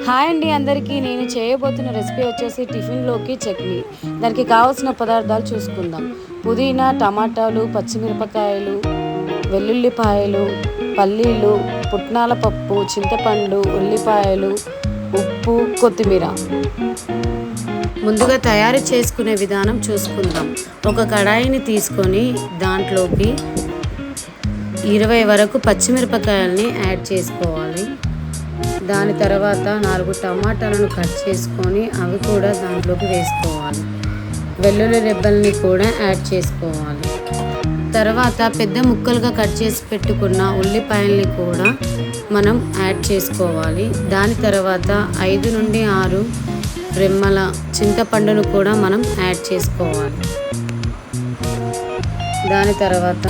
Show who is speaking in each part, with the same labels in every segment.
Speaker 1: Hi అండి అందరికీ. నేను చేయబోతున్న రెసిపీ వచ్చేసి టిఫిన్లోకి చట్నీ. దానికి కావాల్సిన పదార్థాలు చూసుకుందాం. పుదీనా, టమాటాలు, పచ్చిమిరపకాయలు, వెల్లుల్లిపాయలు, పల్లీలు, పుట్నాల పప్పు, చింతపండు, ఉల్లిపాయలు, ఉప్పు, కొత్తిమీర. ముందుగా తయారు చేసుకునే విధానం చూసుకుందాం. ఒక కడాయిని తీసుకొని దాంట్లోకి 20 వరకు పచ్చిమిరపకాయలని యాడ్ చేసుకోవాలి. దాని తర్వాత 4 టమాటాలను కట్ చేసుకొని అవి కూడా దాంట్లోకి వేసుకోవాలి. వెల్లుల్లి రెబ్బల్ని కూడా యాడ్ చేసుకోవాలి. తర్వాత పెద్ద ముక్కలుగా కట్ చేసి పెట్టుకున్న ఉల్లిపాయల్ని కూడా మనం యాడ్ చేసుకోవాలి. దాని తర్వాత 5 నుండి 6 రెమ్మల చింతపండును కూడా మనం యాడ్ చేసుకోవాలి. దాని తర్వాత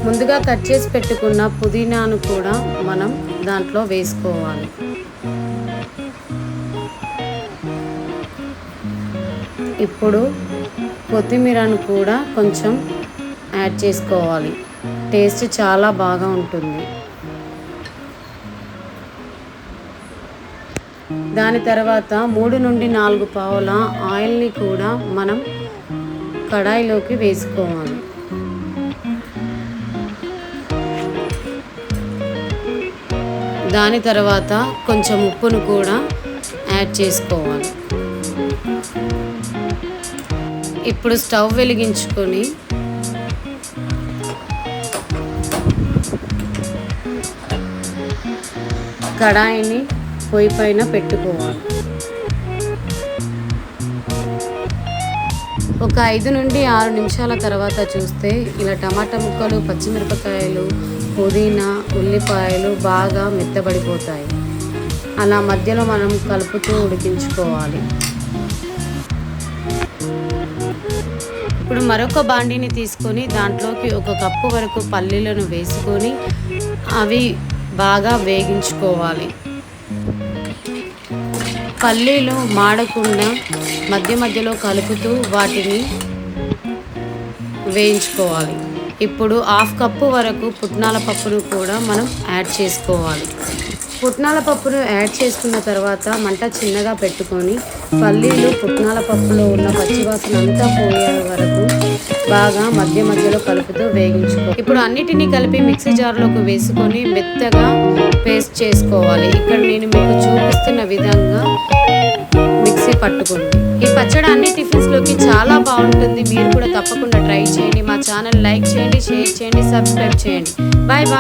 Speaker 1: ముందుగా కట్ చేసి పెట్టుకున్న పుదీనాను కూడా మనం దాంట్లో వేసుకోవాలి. ఇప్పుడు కొత్తిమీరను కూడా కొంచెం యాడ్ చేసుకోవాలి. టేస్ట్ చాలా బాగా ఉంటుంది. దాని తర్వాత 3 నుండి 4 పావుల ఆయిల్ని కూడా మనం కడాయిలోకి వేసుకోవాలి. దాని తర్వాత కొంచెం ఉప్పును కూడా యాడ్ చేసుకోవాలి. ఇప్పుడు స్టవ్ వెలిగించుకొని కడాయిని పొయ్యి పైన పెట్టుకోవాలి. ఒక 5 నుండి 6 నిమిషాల తర్వాత చూస్తే ఇలా టమాటా ముక్కలు, పచ్చిమిరపకాయలు, పుదీనా, ఉల్లిపాయలు బాగా మెత్తబడిపోతాయి. అలా మధ్యలో మనం కలుపుతూ ఉడికించుకోవాలి. ఇప్పుడు మరొక బాండీని తీసుకొని దాంట్లోకి 1 కప్పు వరకు పల్లీలను వేసుకొని అవి బాగా వేగించుకోవాలి. పల్లీలు మాడకుండా మధ్య మధ్యలో కలుపుతూ వాటిని వేయించుకోవాలి. ఇప్పుడు 1/2 కప్పు వరకు పుట్నాల పప్పును కూడా మనం యాడ్ చేసుకోవాలి. పుట్నాల పప్పును యాడ్ చేసుకున్న తర్వాత మంట చిన్నగా పెట్టుకొని పల్లీలు, పుట్నాల పప్పులో ఉన్న పచ్చివాసన అంతా పోయే వరకు బాగా మధ్య మధ్యలో కలుపుతూ వేగించుకోవాలి. ఇప్పుడు అన్నిటినీ కలిపి మిక్సీ జార్లోకి వేసుకొని మెత్తగా పేస్ట్ చేసుకోవాలి. ఇక్కడ నేను మీకు చూపిస్తున్న విధంగా మిక్సీ పట్టుకోండి. ఈ పచ్చడి అన్ని టిఫిన్స్లోకి చాలా బాగుంటుంది. మీరు కూడా తప్పకుండా ట్రై చేయండి. మా ఛానల్ లైక్ చేయండి, షేర్ చేయండి, సబ్స్క్రైబ్ చేయండి. Bye bye.